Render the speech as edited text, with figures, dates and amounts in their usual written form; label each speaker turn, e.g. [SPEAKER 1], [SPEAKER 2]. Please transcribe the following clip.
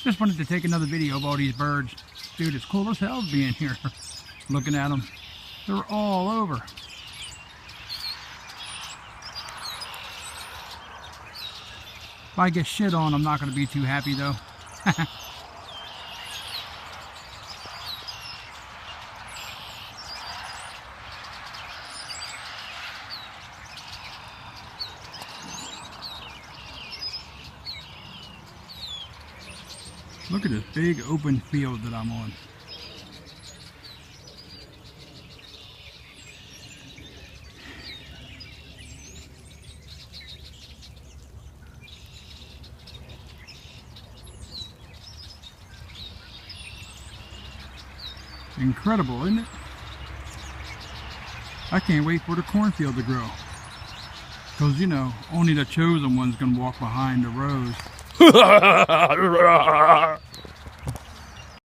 [SPEAKER 1] Just wanted to take another video of all these birds. Dude, it's cool as hell being here. Looking at them. They're all over. If I get shit on, I'm not going to be too happy though. Look at this big open field that I'm on. Incredible, isn't it? I can't wait for the cornfield to grow. Because, you know, only the chosen one's going to walk behind the rows.